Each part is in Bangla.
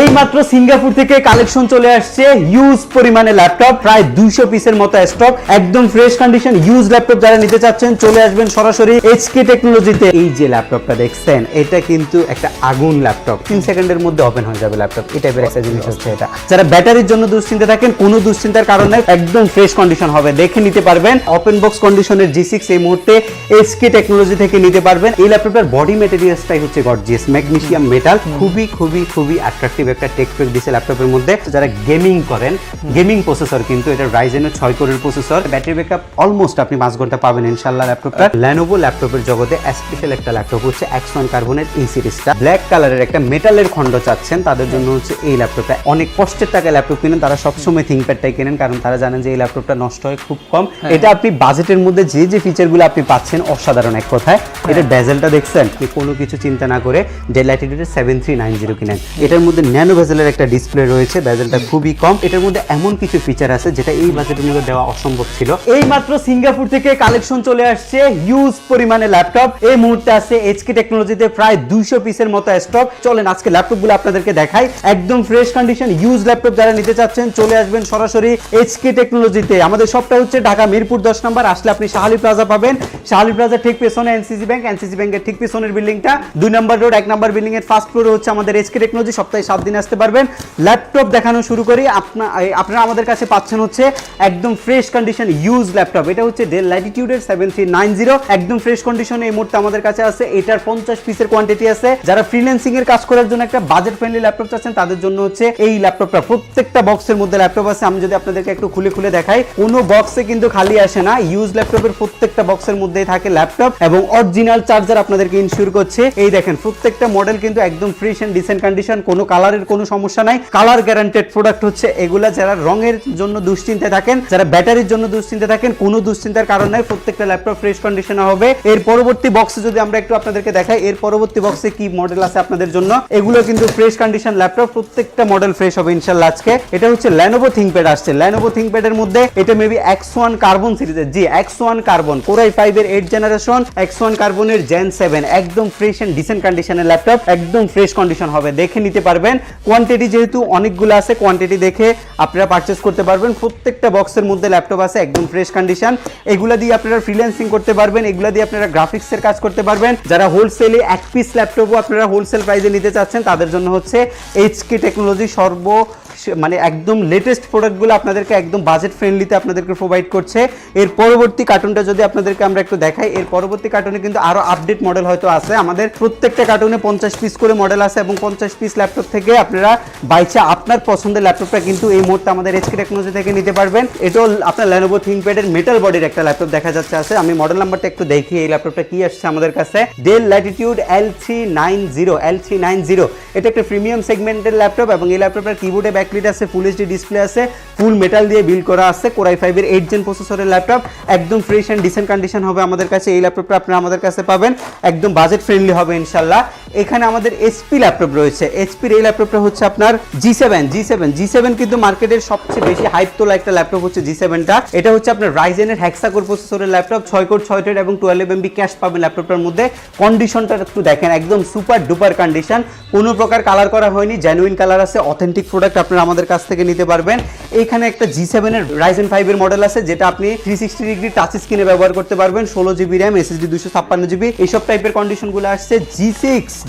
এই মাত্র সিঙ্গাপুর থেকে কালেকশন চলে আসছে হিউজ পরিমাণে ল্যাপটপ, প্রায় 200 পিসের মতো স্টক, একদম ফ্রেশ কন্ডিশন হিউজ ল্যাপটপ। যারা নিতে চাচ্ছেন চলে আসবেন সরাসরি এইচকে টেকনোলজিতে। এই যে ল্যাপটপটা দেখছেন এটা কিন্তু একটা আগুন ল্যাপটপ, 3 সেকেন্ডের মধ্যে ওপেন হয়ে যাবে ল্যাপটপ। এই টাইপের একটা জিনিস হচ্ছে এটা। যারা ব্যাটারির জন্য দুশ্চিন্তা থাকেন, কোনো দুশ্চিন্তার কারণ নেই, একদম ফ্রেশ কন্ডিশন হবে, দেখে নিতে পারবেন। ওপেন বক্স কন্ডিশনের G6 এই মুহূর্তে এইচকে টেকনোলজি থেকে নিতে পারবেন। এই ল্যাপটপের বডি ম্যাটেরিয়ালসটাই হচ্ছে গর্জিয়াস ম্যাগনেসিয়াম মেটাল, খুবই অ্যাট্রাকটিভ একটা টেক প্যাক দিছে ল্যাপটপের মধ্যে। যারা গেমিং করেন, গেমিং প্রসেসর কিন্তু এটা রাইজেনের 6 কোরের প্রসেসর, ব্যাটারি ব্যাকআপ অলমোস্ট আপনি 5 ঘন্টা পাবেন ইনশাআল্লাহ ল্যাপটপটা। Lenovo ল্যাপটপের জগতে স্পেশাল একটা ল্যাপটপ হচ্ছে X1 কার্বনের এই সিরিজটা। ব্ল্যাক কালারের একটা মেটালের খণ্ড চাচ্ছেন তাদের জন্য হচ্ছে এই ল্যাপটপটা। অনেক কষ্টের টাকায় ল্যাপটপ কিনেন তারা সবসময় থিংকপ্যাডটাই কেনেন, কারণ তারা জানেন যে এই ল্যাপটপটা নষ্ট হয় খুব কম। এটা আপনি বাজেটের মধ্যে যে ফিচারগুলো আপনি পাচ্ছেন অসাধারণ এক কথায়। এটা বেজেলটা দেখছেন, কোনো কিছু চিন্তা না করে ডেল ল্যাটিটিউডের 7390 কিনেন। এটার মধ্যে ন্যানো বেজেলের একটা ডিসপ্লে রয়েছে, বেজেলটা খুবই কম। এটার মধ্যে এমন কিছু ফিচার আছে যেটা এই বাজেটের মধ্যে দেওয়া অসম্ভব ছিল। এই মাত্র সিঙ্গাপুর থেকে কালেকশন চলে আসছে হিউজ পরিমাণে ল্যাপটপ। এই মুহূর্তে আছে এইচকে টেকনোলজিতে প্রায় 200 পিসের মতো স্টক। চলেন আজকে ল্যাপটপগুলো আপনাদেরকে দেখাই, একদম ফ্রেশ কন্ডিশন হিউজ ল্যাপটপ। যারা নিতে চাচ্ছেন চলে আসবেন সরাসরি এইচকে টেকনোলজিতে। আমাদের শপটা হচ্ছে ঢাকা মিরপুর 10 নম্বর। আসলে আপনি শাহালি প্লাজা পাবেন, শাহালি প্লাজা ঠিক পেছনে এনসিসি ব্যাংকের ঠিক পেছনের বিল্ডিংটা, 2 নম্বর রোড 1 নম্বর বিল্ডিং এর ফার্স্ট ফ্লোরে হচ্ছে আমাদের এইচকে টেকনোলজি। সপ্তাহে 7 দিন আসতে পারবেন। ল্যাপটপ দেখানো শুরু করি। আপনারা আমাদের কাছে পাচ্ছেন হচ্ছে একদম ফ্রেশ কন্ডিশন ইউজ ল্যাপটপ। এটা হচ্ছে ডেল ল্যাটিটিউডের 7390, একদম ফ্রেশ কন্ডিশনে এই মুহূর্তে আমাদের কাছে আছে। এটার 50 পিসের কোয়ান্টিটি আছে। যারা ফ্রিল্যান্সিং এর কাজ করার জন্য একটা বাজেট ফ্রেন্ডলি ল্যাপটপ চাচ্ছেন তাদের জন্য হচ্ছে এই ল্যাপটপটা। প্রত্যেকটা বক্সের মধ্যে ল্যাপটপ আছে। আমি যদি আপনাদেরকে একটু খুলে দেখাই, কোনো বক্সে কিন্তু খালি আসে না। ইউজ ল্যাপটপের প্রত্যেকটা বক্সের মধ্যেই থাকে ল্যাপটপ এবং অরিজিনাল চার্জার আপনাদেরকে ইনশিওর করছে। এই দেখেন প্রত্যেকটা মডেল কিন্তু একদম ফ্রেশ এন্ড ডিসেন্ট কন্ডিশন, কোনো কালারের কোনো সমস্যা নাই। কালার গ্যারান্টেড প্রোডাক্ট হচ্ছে এগুলা। যারা রঙের জন্য দুশ্চিন্তায় থাকেন, যারা ব্যাটারির জন্য দুশ্চিন্তায় থাকেন, কোনো দুশ্চিন্তার কারণ নাই, প্রত্যেকটা ল্যাপটপ ফ্রেশ কন্ডিশনে হবে। এর পরবর্তী বক্সে যদি আমরা একটু আপনাদেরকে দেখাই, এর পরবর্তী বক্সে কি মডেল আছে আপনাদের জন্য, এগুলো কিন্তু ফ্রেশ কন্ডিশন ল্যাপটপ, প্রত্যেকটা মডেল ফ্রেশ হবে ইনশাআল্লাহ আজকে। এটা হচ্ছে Lenovo ThinkPad আসছে। Lenovo ThinkPad এর মধ্যে এটা মেবি X1 কার্বন সিরিজের, জি X1 কার্বন, Core i5 এর 8 জেনারেশন, X1 কার্বনের Gen 7, একদম ফ্রেশ এন্ড ডিসেন্ট কন্ডিশনের ল্যাপটপ, একদম ফ্রেশ কন্ডিশন হবে, দেখে নিতে পারবেন। কোয়ান্টিটি যেহেতু অনেকগুলো আছে, কোয়ান্টিটি দেখে আপনারা পারচেজ করতে পারবেন। প্রত্যেকটা বক্সের মধ্যে ল্যাপটপ আছে, একদম ফ্রেশ কন্ডিশন। এগুলা দিয়ে আপনারা ফ্রিল্যান্সিং করতে পারবেন, এগুলা দিয়ে আপনারা গ্রাফিক্সের কাজ করতে পারবেন। যারা হোলসেলে এক পিস ল্যাপটপও আপনারা হোলসেল প্রাইসে নিতে চাচ্ছেন তাদের জন্য হচ্ছে এইচকে টেকনোলজি মানে একদম লেটেস্ট প্রোডাক্টগুলো আপনাদেরকে একদম বাজেট ফ্রেন্ডলিতে আপনাদেরকে প্রোভাইড করছে। এর পরবর্তী কার্টুনটা যদি আপনাদেরকে আমরা একটু দেখাই, এর পরবর্তী কার্টুনে কিন্তু আরো আপডেট মডেল হয়তো আছে। আমাদের প্রত্যেকটা কার্টুনে 50 পিস করে মডেল আছে এবং 50 পিস ল্যাপটপ থেকে আপনারা বাইচা আপনার পছন্দের ল্যাপটপটা কিন্তু এই মুহূর্তে আমাদের এইচকে টেকনোলজি থেকে নিতে পারবেন। এটাও আপনার Lenovo ThinkPad এর মেটাল বডির একটা ল্যাপটপ দেখা যাচ্ছে আছে। আমি মডেল নাম্বারটা একটু দেখি এই ল্যাপটপটা কি আসছে আমাদের কাছে। Del Latitude L390। এটা একটা প্রিমিয়াম সেগমেন্টের ল্যাপটপ এবং এই ল্যাপটপের কিবোর্ডে ব্যাকলাইট আছে, ফুল এইচডি ডিসপ্লে আছে, ফুল মেটাল দিয়ে বিল্ড করা আছে। Core i5 এর 8 জেন প্রসেসরের ল্যাপটপ, একদম ফ্রেশ এন্ড ডিসেন্ট কন্ডিশন হবে আমাদের কাছে। এই ল্যাপটপটা আপনারা আমাদের কাছে পাবেন, একদম বাজেট ফ্রেন্ডলি হবে ইনশাআল্লাহ। এখানে আমাদের এইচপি ল্যাপটপ রয়েছে। এইচপির এই ল্যাপটপটা হচ্ছে আপনার G7 কিন্তু মার্কেটের সবচেয়ে বেশি হাইপ তোলা একটা ল্যাপটপ হচ্ছে G7টা। এটা হচ্ছে আপনার রাইজেনের হেক্সা-কোর প্রসেসরের ল্যাপটপ, 6 কোর 6 থ্রেড এবং 12 MB ক্যাশ পাবেন ল্যাপটপটার মধ্যে। কন্ডিশনটা একটু দেখেন, একদম সুপার ডুপার কন্ডিশন, কোনো প্রকার কালার করা হয়নি, জেনুইন কালার আছে, অথেন্টিক প্রোডাক্ট আপনারা আমাদের কাছ থেকে নিতে পারবেন। এখানে একটা G7 এর Ryzen 5 এর মডেল আছে যেটা আপনি 360 ডিগ্রি টাচ স্ক্রিনে ব্যবহার করতে পারবেন, 16 GB RAM, SSD 256 GB, এইসব টাইপের কন্ডিশনগুলো আসছে।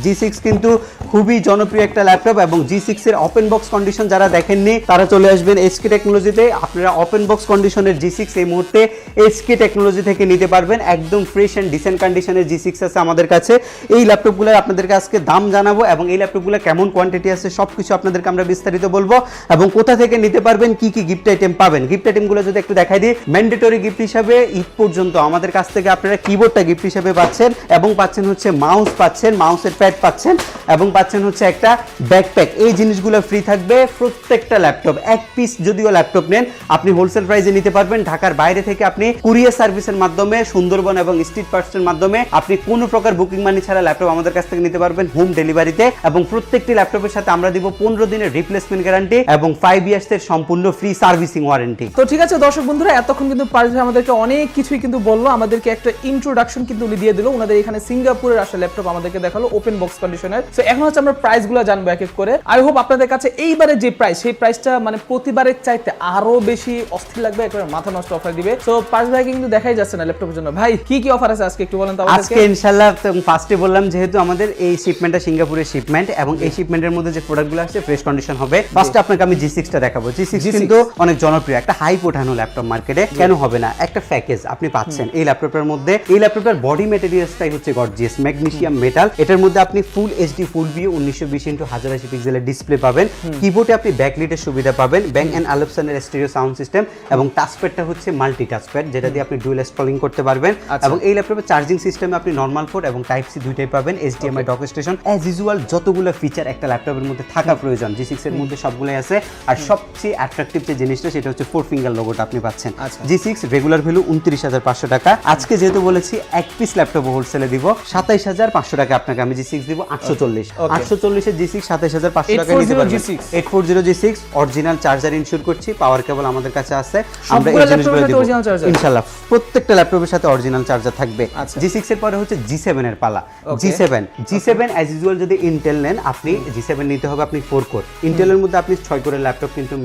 G6 কিন্তু খুবই জনপ্রিয় একটা ল্যাপটপ এবং G6 এর ওপেন বক্স কন্ডিশন যারা দেখেননি তারা চলে আসবেন এইচকে টেকনোলজিতে। আপনারা ওপেন বক্স কন্ডিশনের G6 এই মুহূর্তে এইচকে টেকনোলজি থেকে নিতে পারবেন, একদম ফ্রেশ এন্ড ডিসেন্ট কন্ডিশনের G6 আছে আমাদের কাছে। এই ল্যাপটপগুলোর আপনাদেরকে আজকে দাম জানাবো এবং এই ল্যাপটপগুলো কেমন কোয়ান্টিটি আছে সবকিছু আপনাদেরকে আমরা বিস্তারিত বলবো এবং কোথা থেকে নিতে পারবেন, কি গিফট আইটেম পাবেন। গিফট আইটেমগুলো যদি একটু দেখাই দিই, ম্যান্ডেটরি গিফট হিসাবে ঈদ পর্যন্ত আমাদের কাছ থেকে আপনারা কিবোর্ডটা গিফট হিসাবে পাচ্ছেন এবং পাচ্ছেন হচ্ছে মাউস পাচ্ছেন, মাউসের প্যাড পাচ্ছেন এবং পাচ্ছেন হচ্ছে একটা ব্যাকপ্যাক। এই জিনিসগুলো ফ্রি থাকবে প্রত্যেকটা ল্যাপটপ। এক পিস যদিও ল্যাপটপ নেন আপনি হোলসেল প্রাইসে নিতে পারবেন। ঢাকার বাইরে থেকে আপনি কুরিয়ার সার্ভিসের মাধ্যমে, সুন্দরবন এবং স্ট্রিট পার্টসের মাধ্যমে আপনি কোনো প্রকার বুকিং মানি ছাড়া ল্যাপটপ আমাদের কাছ থেকে নিতে পারবেন হোম ডেলিভারিতে। এবং প্রত্যেকটি ল্যাপটপের সাথে আমরা দিব 15 দিনের রিপ্লেসমেন্ট গ্যারান্টি। গ্যারান্টি এবং 5 ইয়ার্সের সম্পূর্ণ ফ্রি সার্ভিসিং ওয়ারেন্টি। তো ঠিক আছে দর্শক বন্ধুরা, এতক্ষণ কিন্তু পারভেজ ভাই আমাদেরকে অনেক কিছুই কিন্তু বললো, আমাদেরকে একটা ইন্ট্রোডাকশন কিন্তু উনি দিয়ে দিল। ওনাদের এখানে সিঙ্গাপুরের আসলে ল্যাপটপ আমাদেরকে দেখালো ওপেন বক্স কন্ডিশনের। সো এখন হচ্ছে আমরা প্রাইসগুলো জানবো এক এক করে। আই হোপ আপনাদের কাছে এইবারে যে প্রাইস, সেই প্রাইসটা মানে প্রতিবারের চাইতে আরো বেশি অস্থির লাগবে, একেবারে মাথা নষ্ট অফার দিবে। সো পারভেজ ভাই কিন্তু দেখাই যাচ্ছে না ল্যাপটপের জন্য। ভাই কি কি অফার আছে আজকে একটু বলেন তো আমাদেরকে। আজকে ইনশাআল্লাহ ফার্স্টে বললাম যেহেতু আমাদের এই শিপমেন্টটা সিঙ্গাপুরের শিপমেন্ট এবং এই শিপমেন্টের মধ্যে যে প্রোডাক্টগুলো আসছে ফ্রেশ কন্ডিশন হবে। ফার্স্টে আপনাকে আমি G6 টা দেখাবো। G6 কিন্তু অনেক জনপ্রিয় একটা হাইপ ওঠানো ল্যাপটপ মার্কেটে, কেন হবে না? একটা প্যাকেজ আপনি পাচ্ছেন এই ল্যাপটপের মধ্যে। এই ল্যাপটপের বডি ম্যাটেরিয়ালসটাই হচ্ছে গর্জিয়াস ম্যাগনেসিয়াম মেটাল। এটার মধ্যে আপনি ফুল এইচডি ফুল ভিউ 1920x1080 পিক্সেলের ডিসপ্লে পাবেন। কিবোর্ডে আপনি ব্যাকলিটের সুবিধা পাবেন, ব্যাং এন্ড অলুপসনের স্টেরিও সাউন্ড সিস্টেম এবং টাচপ্যাডটা হচ্ছে মাল্টি টাচপ্যাড, যেটা দিয়ে আপনি ডুয়াল স্ক্রলিং করতে পারবেন। এবং এই ল্যাপটপের চার্জিং সিস্টেমে আপনি নরমাল পোর্ট এবং টাইপ সি দুইটাই পাবেন, HDMI dock station as usual যতগুলো ফিচার একটা ল্যাপটপের মধ্যে থাকা প্রয়োজন G6 এর মধ্যে সবগুলাই আছে। আর সবচেয়ে অ্যাট্রাকটিভ যে জিনিসটা সেটা হচ্ছে 4 ফিঙ্গার লোগোটা আপনি পাচ্ছেন। G6 রেগুলার ভ্যালু 29,500 টাকা। আজকে যেহেতু বলেছি এক পিস ল্যাপটপ হোলসেলে দিব 27,500 টাকা, আপনাকে আমি G6 দিব 840 এর G6 27,500 টাকা নিতে পারবেন। 840 G6 অরিজিনাল চার্জার ইনশিওর করছি, পাওয়ার কেবল আমাদের কাছে আছে, আমরা এই জিনিসগুলো দিব ইনশাআল্লাহ। প্রত্যেকটা ল্যাপটপের সাথে অরিজিনাল চার্জার থাকবে। G6 এর পরে হচ্ছে G7 এর পালা। G7 অ্যাজ ইউজুয়াল যদি ইন্টেল নেন আপনি G7 নিতে হবে আপনি 4 কোর। ইন্টেলের মধ্যে আপনি 6 কোরের ল্যাপটপ কিন্তু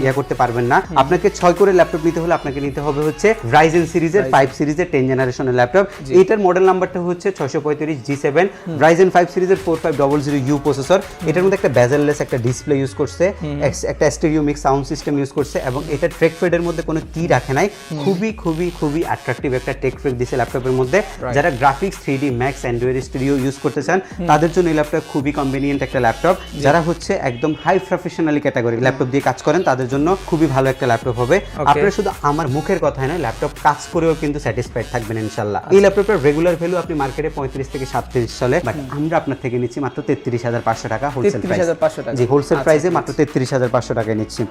ইয়া করতে পারবেন না। আপনাকে 6 কোরের ল্যাপটপ নিতে হলে আপনাকে নিতে হবে হচ্ছে Ryzen সিরিজের 5 সিরিজের 10 জেনারেশনের ল্যাপটপ। এটার মডেল নাম্বারটা হচ্ছে 635 G7 Ryzen 5 সিরিজের 4500U প্রসেসর। এটার মধ্যে একটা বেজেললেস একটা ডিসপ্লে ইউজ করছে, একটা stereo mix sound system use করছে এবং এটা ট্রেক ফেডের মধ্যে কোনো কি রাখে নাই। খুবই অ্যাট্রাকটিভ একটা টেক ফেড দিছে ল্যাপটপের মধ্যে। যারা graphics 3D max Android studio use করতে চান তাদের জন্য এই ল্যাপটপ খুবই কনভেনিয়েন্ট একটা ল্যাপটপ। যারা হচ্ছে একদম হাই প্রফেশনালি ক্যাটাগরি ল্যাপটপ দিয়ে কাজ করেন তাদের জন্য খুবই ভালো একটা ল্যাপটপ হবে। আপনারা শুধু আমার মুখের কথাই নয়, ল্যাপটপ কাজ করেও কিন্তু স্যাটিসফাইড থাকবেন ইনশাআল্লাহ। এই ল্যাপটপের রেগুলার ভ্যালু আপনি মার্কেটে 35 থেকে 37 চলে, বাট আমরা আপনার থেকে নিচ্ছি মাত্র 33,500 টাকা হোলসেল প্রাইস। জি হোলসেল প্রাইসে মাত্র 33,500 টাকায় নিচ্ছি।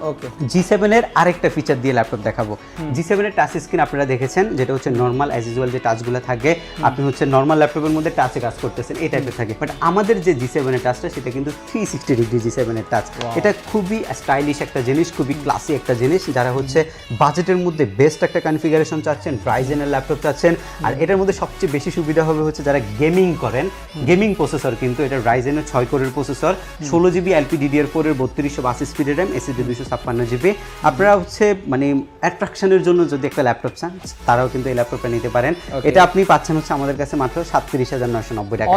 G7 এর আরেকটা ফিচার দিয়ে ল্যাপটপ দেখাবো। G7 এর টাচ স্ক্রিন আপনারা দেখেছেন, যেটা হচ্ছে নরমাল অ্যাজ ইউজুয়াল যে টাচগুলো থাকে, আপনি হচ্ছে নরমাল ল্যাপটপের মধ্যে টাচে কাজ করতেছেন এই টাইপের থাকে। বাট আমাদের যে G7 এর টাচটা সেটা কিন্তু 360 ডিগ্রি G7 এর টাচ। এটা খুবই স্টাইলিশ একটা জিনিস, খুবই ক্লাসি একটা জিনিস। যারা হচ্ছে বাজেটের মধ্যে বেস্ট একটা কনফিগারেশন চাচ্ছেন, Ryzen এর ল্যাপটপ চাচ্ছেন, আর এটার মধ্যে সবচেয়ে বেশি সুবিধা হবে হচ্ছে যারা গেমিং করেন, গেমিং প্রসেসর কিন্তু এটা Ryzen এর 6 কোরের প্রসেসর, 16GB LPDDR4 এর 3282 স্পিডের RAM, SSD 256GB। আপনারা হচ্ছে মানে অ্যাট্রাকশনের জন্য যদি একটা ল্যাপটপ চান তারাও কিন্তু এই ল্যাপটপটা নিতে পারেন। এটা আপনি পাচ্ছেন হচ্ছে আমাদের কাছে মাত্র 37,990 টাকা।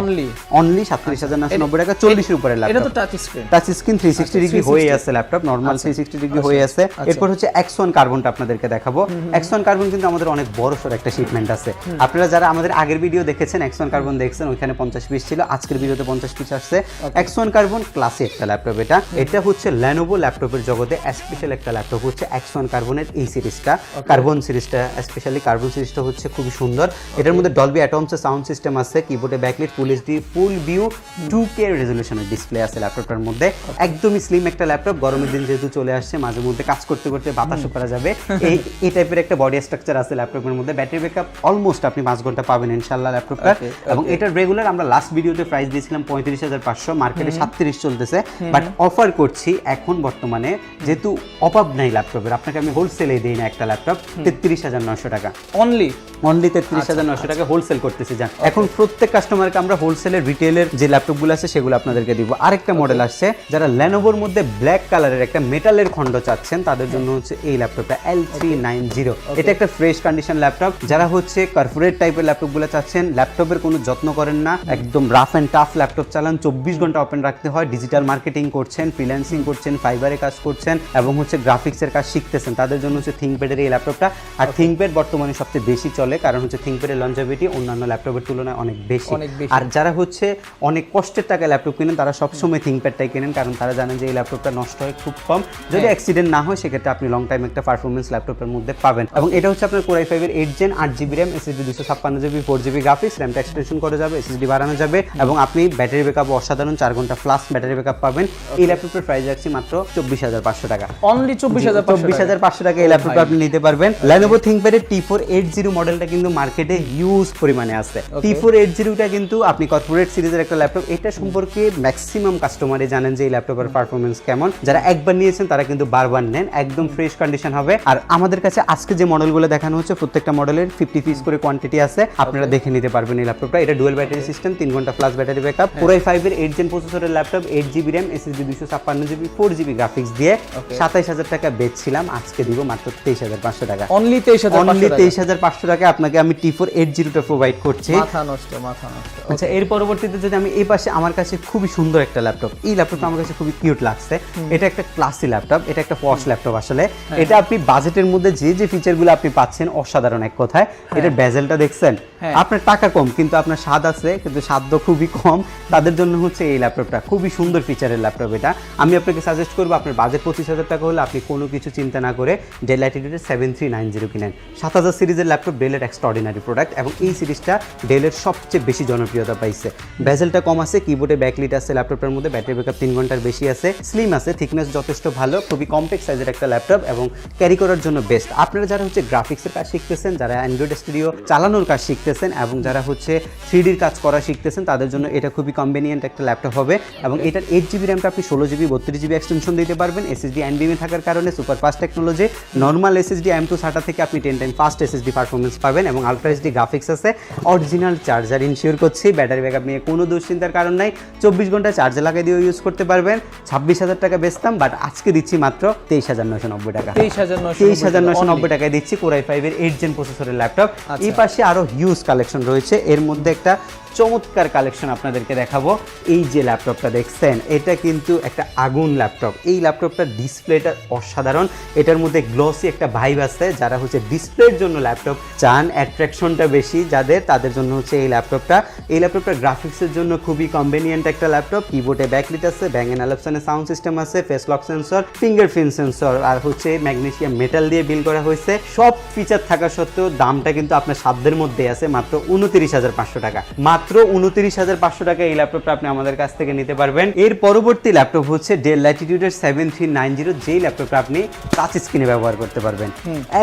অনলি 37,990 টাকা, 40 এর উপরে ল্যাপটপ। এটা তো টাচ স্ক্রিন 360 ডিগ্রি হয়ে আছে ল্যাপটপ, নরমাল 360 ডিগ্রি হয়ে আছে। এরপর হচ্ছে X1 কার্বনটা আপনাদেরকে দেখাবো। X1 কার্বন কিন্তু আমাদের অনেক বড় সর একটা শিপমেন্ট আছে। আপনারা যারা আমাদের আগের ভিডিও দেখেছেন X1 কার্বন দেখছেন, ওইখানে 50 পিস ছিল, আজকের ভিডিওতে 50 পিস আসছে। X1 কার্বন ক্লাসে একটা ল্যাপটপ। এটা হচ্ছে Lenovo ল্যাপটপের জগতে স্পেশাল একটা ল্যাপটপ হচ্ছে X1 কার্বনের এই সিরিজটা, কার্বন সিরিজটা, স্পেশালি কার্বন সিরিজটা হচ্ছে খুবই সুন্দর। এটার মধ্যে ডলবি অ্যাটমস এর সাউন্ড সিস্টেম আছে, কিবোর্ডে backlit, full HD full view 2K রেজোলিউশনের ডিসপ্লে আছে ল্যাপটপটার মধ্যে। একদমই স্লিম একটা ল্যাপটপ, গরমের দিন যেহেতু চলে আসছে, মাঝে মধ্যে কাজ করতে করতে বাতাসও করা যাবে, এই টাইপের একটা বডি স্ট্রাকচার আছে ল্যাপটপের মধ্যে। ব্যাটারি ব্যাকআপ অলমোস্ট আপনি 5 ঘন্টা পাবেন ইনশাআল্লাহ ল্যাপটপটা। এবং এটার রেগুলার আমরা লাস্ট ভিডিওতে প্রাইস দিয়েছিলাম 35,500, মার্কেটে 37 চলতেছে, বাট অফার করছি এখন বর্তমানে যেহেতু অভাব নাই ল্যাপটপের, আপনাকে আমি হোলসেলে দেই না একটা ল্যাপটপ 33,900 টাকা অনলি 33,900 টাকা হোলসেল করতেছি। যান এখন প্রত্যেক কাস্টমারকে আমরা হোলসেলের রিটেলের যে ল্যাপটপগুলো আছে সেগুলো আপনাদেরকে দিব। আরেকটা মডেল আসছে, যারা Lenovoর মধ্যে ব্ল্যাক কালারের একটা মেটালের খন্ড চাচ্ছেন তাদের জন্য হচ্ছে এই ল্যাপটপটা L390। এটা একটা ফ্রেশ কন্ডিশন ল্যাপটপ। যারা হচ্ছে কর্পোরেট টাইপের ল্যাপটপগুলো চাচ্ছেন, ল্যাপটপের কোনো যত্ন করেন না, একদম রাফ এন্ড টাফ ল্যাপটপ চালান, 24 ঘন্টা ওপেন রাখতে হয়, ডিজিটাল মার্কেটিং করছেন, ফ্রিল্যান্সিং করছেন, ফাইবারে কাজ করছেন এবং হচ্ছে গ্রাফিক্সের কাজ শিখতেছেন, তাদের জন্য হচ্ছে থিংকপ্যাডের এই ল্যাপটপটা। আর থিংকপ্যাড বর্তমানে সবচেয়ে বেশি চলে, কারণ হচ্ছে থিংকপ্যাডের লঞ্জাভিটি অন্যান্য ল্যাপটপের তুলনায় অনেক বেশি। আর যারা হচ্ছে অনেক কষ্টের টাকায় ল্যাপটপ কিনেন তারা সবসময় থিংকপ্যাডটাই কেনেন, কারণ তারা জানেন যে এই ল্যাপটপটা নষ্ট হয় খুব কম, যদি অ্যাক্সিডেন্ট না হয় সেক্ষেত্রে আপনি লং টাইম একটা পারফরমেন্স ল্যাপটপের মধ্যে পাবেন। এবং এটা হচ্ছে আপনার Core i5 এর 8 gen 8GB RAM, SSD 256GB, 4GB graphics, র্যামটা এক্সটেনশন করা যাবে, SSD বাড়ানো যাবে এবং আপনি ব্যাটারি ব্যাকআপ অসাধারণ 4 ঘন্টা প্লাস ব্যাটারি ব্যাকআপ পাবেন। এই ল্যাপটপের প্রাইস রাখছি মাত্র 24,500 টাকা, অনলি 24,500 টাকা এই ল্যাপটপটা আপনি নিতে পারবেন। Lenovo ThinkPad এর T480 মডেলটা কিন্তু মার্কেটে হিউজ পরিমাণে আছে। T480টা কিন্তু আপনি কর্পোরেট সিরিজের একটা ল্যাপটপ, এটা সম্পর্কে ম্যাক্সিমাম কাস্টমারই জানেন যে এই ল্যাপটপের পারফরমেন্স কেমন, যারা একবার নিয়েছেন তারা কিন্তু বারবার নেন, একদম ফ্রেশ কন্ডিশন হবে। আর আমাদের কাছে আজকে যে মডেলগুলো দেখানো হচ্ছে প্রত্যেকটা মডেলের 50 পিস করে কোয়ান্টিটি আছে, আপনারা দেখে নিতে পারবেন এই ল্যাপটপটা। এটা ডুয়াল ব্যাটারি সিস্টেম, 3 ঘন্টা flush battery backup, Core i5 এর 8 জেন প্রসেসরের laptop, 8GB RAM, SSD 256GB, 4GB graphics দিয়ে 27000 টাকা বেচছিলাম, আজকে দিব মাত্র 23500 টাকা। অনলি 23500 টাকা আপনাকে আমি T4 80টা প্রোভাইড করছি। মাথা নষ্ট। আচ্ছা, এর পরবর্তীতে যদি আমি এই পাশে, আমার কাছে খুবই সুন্দর একটা ল্যাপটপ, এই ল্যাপটপটা আমার কাছে খুবই কিউট লাগছে। এটা একটা ক্লাসি ল্যাপটপ, এটা একটা পশ ল্যাপটপ আসলে। এটা আপনি বাজেটের মধ্যে যে ফিচারগুলো আপনি পাচ্ছেন অসাধারণ এক কথায়। এটার বেজেলটা দেখছেন, আপনার টাকা কম কিন্তু আপনার স্বাদ আছে, কিন্তু স্বাদ খুবই কম, তাদের জন্য হচ্ছে এই ল্যাপটপটা খুবই সুন্দর ফিচারের ল্যাপটপ। এটা আমি আপনাকে সাজেস্ট করবো, আপনার বাজেট 25000 টাকা হলে আপনি কোনো কিছু চিন্তা না করে ডেল ল্যাটিটিউডের 7390 কিনেন। 7000 সিরিজের ল্যাপটপ ডেলের এক্সট্রাঅর্ডিনারি প্রোডাক্ট, এবং এই সিরিজটা ডেলের সবচেয়ে বেশি জনপ্রিয়তা পাইছে। বেজেলটা কম আছে, কিবোর্ডে ব্যাকলিট আছে, ল্যাপটপটার মধ্যে ব্যাটারি ব্যাকআপ 3 ঘন্টার বেশি আছে, স্লিম আছে, থিকনেস যথেষ্ট ভালো, খুবই কম্প্যাক্ট সাইজের একটা ল্যাপটপ এবং ক্যারি করার জন্য বেস্ট। আপনারা যারা হচ্ছে গ্রাফিক্সের কাজ শিখতেছেন, যারা অ্যান্ড্রয়েড স্টুডিও চালানোর কাজ শিখতেছেন এবং যারা হচ্ছে 3Dর কাজ করা শিখতেছেন, তাদের জন্য এটা খুবই কনভেনিয়েন্ট একটা ল্যাপটপ হবে। এবং এটার 8GB র্যামটা আপনি 16GB 32GB এক্সটেনশন দিতে পারবেন, SSD NVMe থাকার কারণে super fast technology. Normal SSD M2 SATA থেকে আপনি 10 টাইম ফাস্ট SSD পারফরমেন্স পাবেন, এবং আলট্রা HD গ্রাফিক্স আছে, অরিজিনাল চার্জার ইনশিওর করছি, ব্যাটারি ব্যাকআপ নিয়ে কোনো দুশ্চিন্তার কারণ নাই, 24 ঘন্টা চার্জে লাগিয়ে দিয়ে ইউজ করতে পারবেন। 26000 টাকা বেচতাম, বাট আজকে দিচ্ছি মাত্র 23990 টাকা। 23990 টাকায় দিচ্ছি Core i5 এর 8 জেন প্রসেসরের ল্যাপটপ। এই পাশে আরো হিউজ কালেকশন রয়েছে, এর মধ্যে একটা চমৎকার কালেকশন আপনাদেরকে দেখাবো। এই যে ল্যাপটপটা দেখছেন, এটা কিন্তু একটা আগুন ল্যাপটপ। এই ল্যাপটপটার ডিসপ্লেটা অসাধারণ, এটার মধ্যে গ্লসি একটা ভাইব আছে। যারা হচ্ছে ডিসপ্লের জন্য ল্যাপটপ চান, অ্যাট্রাকশনটা বেশি যাদের, তাদের জন্য হচ্ছে এই ল্যাপটপটা। এই ল্যাপটপটা গ্রাফিক্সের জন্য খুবই কনভেনিয়েন্ট একটা ল্যাপটপ। কিবোর্ডে ব্যাকলিট আছে, Bang & Olufsen's সাউন্ড সিস্টেম আছে, face lock sensor, fingerprint sensor, আর হচ্ছে ম্যাগনেসিয়াম মেটাল দিয়ে বিল্ড করা হয়েছে। সব ফিচার থাকা সত্ত্বেও দামটা কিন্তু আপনার সাধ্যের মধ্যে আছে, মাত্র 29500 টাকা। মাত্র 29500 টাকা এই ল্যাপটপটা আপনি আমাদের কাছ থেকে নিতে পারবেন। এর পরবর্তী ল্যাপটপ হচ্ছে ডেল ল্যাটিটিউডের 7390, যেই ল্যাপটপটা আপনি টাচ স্ক্রিনে ব্যবহার করতে পারবেন।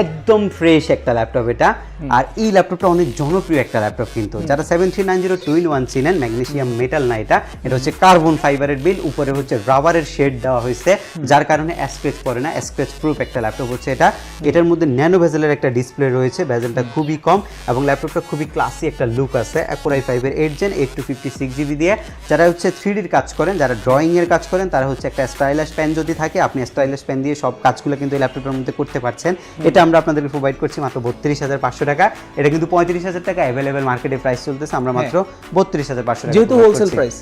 একদম ফ্রেশ একটা ল্যাপটপ এটা, আর এই ল্যাপটপটা অনেক জনপ্রিয় একটা ল্যাপটপ কিন্তু। যারা 7390 2-in-1 চিনেন, ম্যাগনেসিয়াম মেটাল না, এটা হচ্ছে কার্বন ফাইবারের বিল, উপরে হচ্ছে রাবারের শেড দেওয়া হয়েছে, যার কারণে স্ক্র্যাচ পড়ে না, স্ক্র্যাচ প্রুফ একটা ল্যাপটপ হচ্ছে এটা। এটার মধ্যে ন্যানো ভেজেলের একটা ডিসপ্লে রয়েছে, ভেজেলটা খুবই কম, এবং ল্যাপটপটা খুবই ক্লাসি একটা লুক আছে। Core i5 এর 8 জেন 856GB দিয়ে। যারা হচ্ছে 3Dর কাজ করেন, যারা ড্রয়িং এর কাজ করেন, তারা হচ্ছে একটা স্টাইলিশ পেন যদি থাকে, আপনি স্টাইলিশ পেন দিয়ে সব কাজগুলো কিন্তু এই ল্যাপটপের মধ্যে করতে পারছেন। এটা আমরা আপনাদেরকে প্রোভাইড করছি মাত্র 32500 টাকা। এটা কিন্তু 35000 টাকা অ্যাভেলেবেল মার্কেটে প্রাইস চলতেছে, আমরা মাত্র 32500 টাকা, যেহেতু হোলসেল প্রাইস।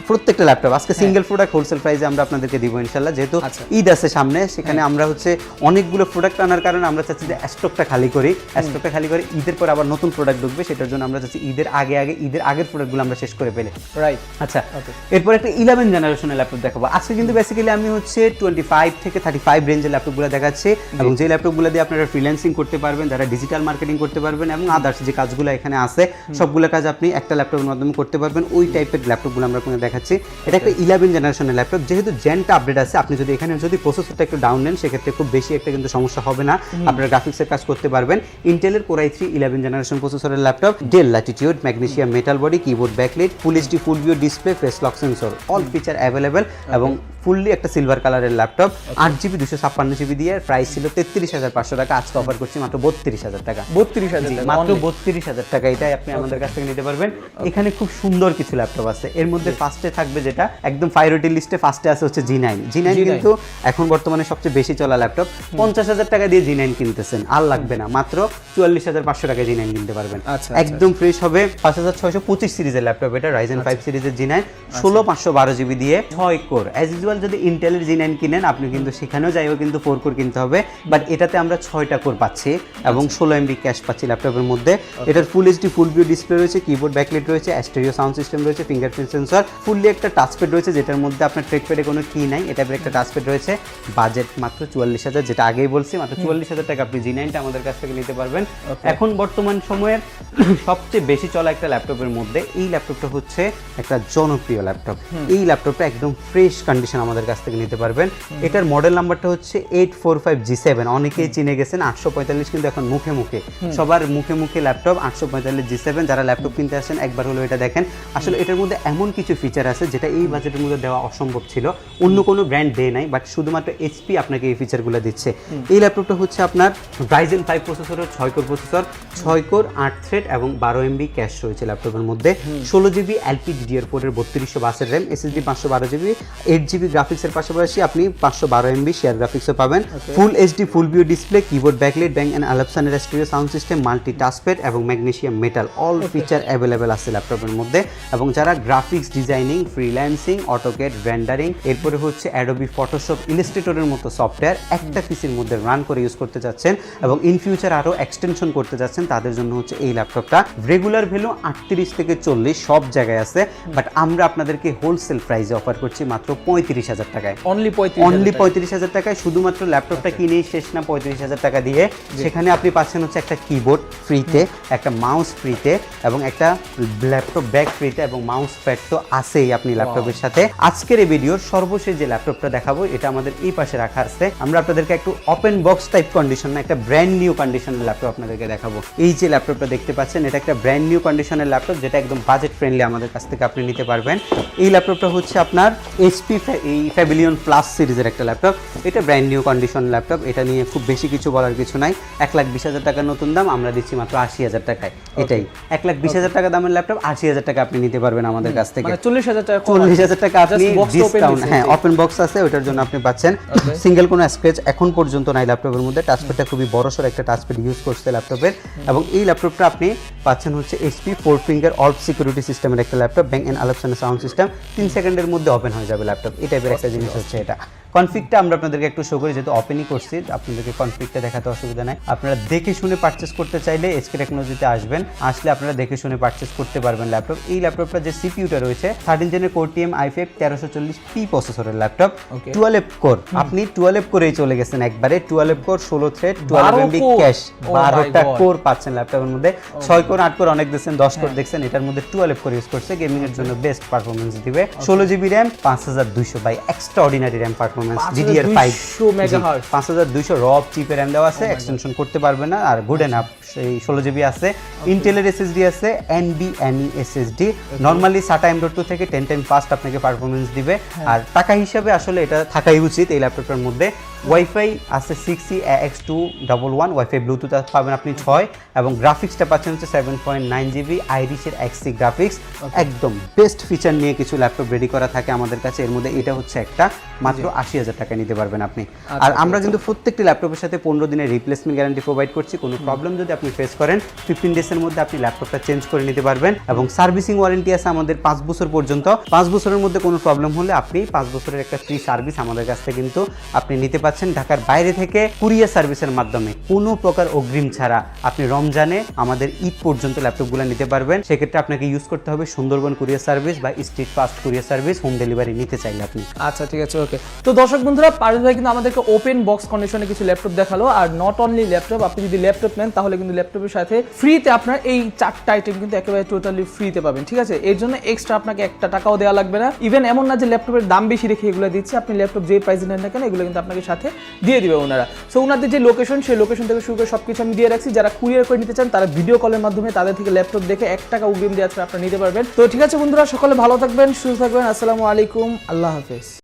প্রত্যেকটা ল্যাপটপ আজকে সিঙ্গেল প্রোডাক্ট হোলসেল প্রাইসে আমরা আপনাদেরকে দিব ইনশাআল্লাহ। যেহেতু ঈদ আছে সামনে, সেখানে আমরা হচ্ছে অনেকগুলো প্রোডাক্ট আনার কারণে আমরা চাচ্ছি যে স্টকটা খালি করি, ঈদের পর আবার নতুন প্রোডাক্ট ঢুকবে, সেটার জন্য আমরা চাচ্ছি ঈদের আগের প্রোডাক্টগুলো আমরা শেষ করে ফেলে। রাইট। আচ্ছা, এরপর একটা 11 জেনারেশনের ল্যাপটপ দেখাবো আজকে। কিন্তু বেসিক্যালি আমি হচ্ছে 25 থেকে 35 রেঞ্জের ল্যাপটপগুলো দেখাচ্ছি, এবং যে ল্যাপটপগুলো দিয়ে আপনারা ফ্রিল্যান্সিং করতে পারবেন, যারা ডিজিটাল মার্কেটিং করতে পারবেন, এবং আদার্স যে কাজগুলো এখানে আছে সবগুলো কাজ আপনি একটা ল্যাপটপের মাধ্যমে করতে পারবেন। ওই টাইপের ল্যাপটপগুলো আমরা আপনাকে দেখাচ্ছি। এটা একটা 11 জেনারেশনের ল্যাপটপ, যেহেতু জেনটা আপডেট আছে, আপনি যদি এখানে যদি প্রসেসরটা একটু ডাউন নেন, সেক্ষেত্রে খুব বেশি একটা কিন্তু সমস্যা হবে না, আপনারা গ্রাফিক্সের কাজ করতে পারবেন। ইন্টেলের Core i3 11 জেনারেশন প্রসেসরের laptop, Dell Latitude, magnesium metal body, keyboard backlit, full HD full view display, face lock sensor, all feature available, এবং ফুললি একটা সিলভার কালারের ল্যাপটপ। 8GB 256GB দিয়ে প্রাইস ছিল 33500 টাকা, আজকে অফার করছি মাত্র 32000 টাকা। 32000 মাত্র 32000 টাকা, এটাই আপনি আমাদের কাছ থেকে নিতে পারবেন। এখানে খুব সুন্দর কিছু ল্যাপটপ আছে, এর মধ্যে ফার্স্টে থাকবে যেটা একদম প্রায়োরিটি লিস্টে ফার্স্টে আছে হচ্ছে G9 কিন্তু এখন বর্তমানে সবচেয়ে বেশি চলা ল্যাপটপ। 50000 টাকা দিয়ে G9 কিনতেছেন, আর লাগবে না, মাত্র 44500 টাকায় G9 কিনতে পারবেন। একদম ফ্রেশ হবে। 5625 সিরিজের ল্যাপটপ এটা, Ryzen 5 সিরিজের G9, 16512GB দিয়ে 6 কোর। অ্যাজ ইউজুয়াল যদি ইন্টেলের G9 কিনেন আপনি কিন্তু সেখানেও যাইও কিন্তু 4 কোর কিনতে হবে, বাট এটাতে আমরা 6টা কোর পাচ্ছি এবং 16MB ক্যাশ পাচ্ছি ল্যাপটপের মধ্যে। এটার ফুল HD ফুল ভিউ ডিসপ্লে রয়েছে, কিবোর্ড ব্যাকলিট রয়েছে, স্টেরিও সাউন্ড সিস্টেম রয়েছে, ফিঙ্গারপ্রিন্ট সেন্সর, ফুললি একটা টাচপ্যাড রয়েছে, যেটার মধ্যে আপনার ট্র্যাকপ্যাডে কোনো কি নাই, এটা একটা টাচপ্যাড রয়েছে। বাজেট মাত্র 44000, যেটা আগেই বলছি, মাত্র 44000 টাকা আপনি G9টা আমাদের কাছ থেকে নিতে পারবেন। এখন বর্তমান সময়ের সবচেয়ে বেশি চলা একটা ল্যাপটপের মধ্যে এই ল্যাপটপটা হচ্ছে একটা জনপ্রিয় ল্যাপটপ। এই ল্যাপটপটা একদম ফ্রেশ কন্ডিশন আমাদের কাছ থেকে নিতে পারবেন। এটার মডেল নাম্বারটা হচ্ছে 845G7, অনেকেই চিনে গেছেন। 845 কিন্তু এখন মুখে মুখে, সবার মুখে মুখে ল্যাপটপ 845G7। যারা ল্যাপটপ কিনতে আসেন একবার হলো এটা দেখেন। আসলে এটার মধ্যে এমন কিছু ফিচার আছে যেটা এই বাজেটের মধ্যে দেওয়া অসম্ভব ছিল, অন্য কোনো ব্র্যান্ড দেয় নাই, বাট শুধুমাত্র এইচপি আপনাকে এই ফিচারগুলো দিচ্ছে। এই ল্যাপটপটা হচ্ছে আপনার Ryzen 5 প্রসেসরের 6 কোর প্রসেসর, 6 কোর 8 থ্রেড এবং 12 MB ক্যাশ রয়েছে ল্যাপটপের মধ্যে। 16GB LPDDR4 এর 3200 RAM, SSD 512GB, 8GB গ্রাফিক্সের পাশাপাশি আপনি 512 MB শেয়ার গ্রাফিক্সও পাবেন। Full HD full view display, keyboard backlight, Bang and আলাপসনের stereo sound system, multi touchpad এবং magnesium metal, all feature available আছে ল্যাপটপের মধ্যে। এবং যারা graphics designing, freelancing, AutoCAD, rendering, এরপরে হচ্ছে অ্যাডোবি ফটোশপ, ইলাস্ট্রেটরের মতো সফটওয়্যার একটা পিসির মধ্যে রান করে ইউজ করতে যাচ্ছেন এবং ইন ফিউচার আরও এক্সটেনশন করতে যাচ্ছেন, তাদের জন্য হচ্ছে এই ল্যাপটপটা। রেগুলার ভ্যালু 38 থেকে 40 সব জায়গায় আছে, বাট আমরা আপনাদেরকে হোলসেল প্রাইসে অফার করছি মাত্র 35,000 টাকায়। অনলি 35,000 টাকায় শুধুমাত্র ল্যাপটপটা কিনেই শেষ না। 35,000 টাকা দিয়ে সেখানে আপনি পাচ্ছেন হচ্ছে একটা কিবোর্ড ফ্রিতে, একটা মাউস ফ্রিতে এবং একটা ল্যাপটপ ব্যাগ ফ্রিতে, এবং মাউস প্যাড তো আছেই আপনি ল্যাপটপের সাথে। আজকের এই ভিডিওর সর্বশেষ যে ল্যাপটপটা দেখাবো এটা আমাদের এই পাশে রাখা আছে। আমরা আপনাদেরকে একটু ওপেন বক্স টাইপ কন্ডিশন না, একটা ব্র্যান্ড নিউ কন্ডিশনের ল্যাপটপ আপনাদেরকে দেখাবো। এই যে ল্যাপটপটা দেখতে পাচ্ছেন এটা একটা ব্র্যান্ড নিউ কন্ডিশনের ল্যাপটপ, যেটা একদম বাজেট ফ্রেন্ডলি আমাদের কাছ থেকে আপনি নিতে পারবেন। এই ল্যাপটপটা হচ্ছে আপনার এইচপি এই প্যাভিলিয়ন প্লাস সিরিজের একটা ল্যাপটপ। এটা ব্র্যান্ড নিউ কন্ডিশন ল্যাপটপ, এটা নিয়ে খুব বেশি কিছু বলার কিছু নাই। 1,20,000 টাকার নতুন দাম, আমরা দিচ্ছি মাত্র 80,000 টাকায়। এটাই 1,20,000 টাকা দামের ল্যাপটপ 80,000 টাকা আপনি নিতে পারবেন আমাদের কাছ থেকে। 40,000 টাকা, 40,000 টাকা আপনি ডিসকাউন্ট, হ্যাঁ ওপেন বক্স আছে, ওটার জন্য আপনি পাচ্ছেন। সিঙ্গেল কোনো স্ক্র্যাচ এখন পর্যন্ত নাই ল্যাপটপের মধ্যে। টাচপ্যাডটা খুবই বড়সড় একটা টাচপ্যাড ইউজ করছে ল্যাপটপের। এবং এই ল্যাপটপটা আপনি পাচ্ছেন হচ্ছে এইচপি 4 ফিঙ্গার অল্প সিকিউরিটি সিস্টেমের একটা ল্যাপটপ, ব্যাং এন্ড আলাপসনের সাউন্ড সিস্টেম, 3 সেকেন্ডের মধ্যে ওপেন হয়ে যাবে ল্যাপটপ। এই টাইপের একটা জিনিস হচ্ছে এটা। কনফিগটা আমরা আপনাদেরকে একটু শো করি, যেহেতু ওপেনই করছি আপনাদেরকে কনফিগটা দেখাতে অসুবিধা নাই। আপনারা দেখে শুনে পারচেস করতে চাইলে এসকে টেকনোলজিতে আসবেন, আসলে আপনারা দেখে শুনে পারচেস করতে পারবেন ল্যাপটপ। এই ল্যাপটপটা যে সিপিইউটা রয়েছে 13 জেনের কোর টিএম i5 1340p প্রসেসরের ল্যাপটপ, 12 কোর। আপনি 12 কোরেই চলে গেছেন একবারে। 12 কোর 16 থ্রেড 12 MB ক্যাশ, 12টা কোর পাচ্ছেন ল্যাপটপের মধ্যে। 6 কোর 8 কোর অনেক দেখছেন, 10 কোর দেখছেন, এটার মধ্যে 12 কোর ইউজ করছে। গেমিং এর জন্য বেস্ট পারফরম্যান্স দিবে। 16GB RAM, 5200 by extraordinary RAM performance, DDR5 megahertz, 5200 রব চিপের RAM দেওয়া আছে, এক্সটেনশন করতে পারবে না। আর গুড এনাফ সেই 16GB আছে। ইন্টেলের SSD আছে, NVMe SSD। Normally SATA M.2 থেকে 10 টাইম ফাস্ট আপনাকে পারফরম্যান্স দিবে। আর টাকা হিসাবে আসলে এটা থাকাই উচিত এই ল্যাপটপের মধ্যে। ওয়াইফাই আছে 6E-AX211, ওয়াইফাই ব্লুটুথ পাবেন আপনি 6, এবং গ্রাফিক্সটা পাচ্ছেন হচ্ছে 7.9GB আইরিশের XC গ্রাফিক্স। একদম বেস্ট ফিচার নিয়ে কিছু ল্যাপটপ রেডি করা থাকে আমাদের কাছে, এর মধ্যে এটা হচ্ছে একটা, মাত্র 80,000 টাকায় নিতে পারবেন আপনি। আর আমরা কিন্তু প্রত্যেকটি ল্যাপটপের সাথে 15 দিনের রিপ্লেসমেন্ট গ্যারান্টি প্রোভাইড করছি। কোনো প্রবলেম যদি আপনি ফেস করেন 15 ডেজের মধ্যে আপনি ল্যাপটপটা চেঞ্জ করে নিতে পারবেন। এবং সার্ভিসিং ওয়ারেন্টি আছে আমাদের 5 বছর পর্যন্ত। 5 বছরের মধ্যে কোনো প্রবলেম হলে আপনি 5 বছরের একটা ফ্রি সার্ভিস আমাদের কাছ থেকে কিন্তু আপনি নিতে পাচ্ছেন। ঢাকার বাইরে থেকে কুরিয়ার সার্ভিসের মাধ্যমে কোনো প্রকার অগ্রিম ছাড়া আপনি রমজানে আমাদের ঈদ পর্যন্ত ল্যাপটপগুলো নিতে পারবেন। সেক্ষেত্রে আপনাকে ইউজ করতে হবে সুন্দরবন কুরিয়ার সার্ভিস বা street fast courier service, home delivery নিতে চাইলে আপনি। আচ্ছা ঠিক আছে, ওকে। তো দর্শক বন্ধুরা, পারভেজ ভাই কিন্তু আমাদেরকে ওপেন বক্স কন্ডিশনে কিছু ল্যাপটপ দেখালো। আর নট অনলি ল্যাপটপ, আপনি যদি ল্যাপটপ নেন তাহলে কিন্তু ল্যাপটপের সাথে ফ্রিতে আপনার এই 4টা আইটেম কিন্তু একেবারে টোটালি ফ্রিতে পাবেন, ঠিক আছে? এর জন্য এক্সট্রা আপনাকে 1 টাকাও দেওয়া লাগবে না। ইভেন এমন না যে ল্যাপটপের দাম বেশি রেখে এগুলো দিচ্ছে, আপনি ল্যাপটপ যে প্রাইসে নেন না কেন এগুলো কিন্তু আপনাকে সাথে দিয়ে দিবে ওনারা। সো ওনাদের যে লোকেশন, সেই লোকেশন থেকে শুরু করে সবকিছু আমি দিয়ে রাখছি। যারা কুরিয়ার করে নিতে চান তারা ভিডিও কলের মাধ্যমে তাদের থেকে ল্যাপটপ দেখে 1 টাকা অগ্রিম দিয়ে আপনারা নিতে পারবেন। তো ঠিক আছে বন্ধুরা, সকলে ভালো থাকবেন, সুস্থ থাকবেন। আসসালামু আলাইকুম, আল্লাহ হাফেজ।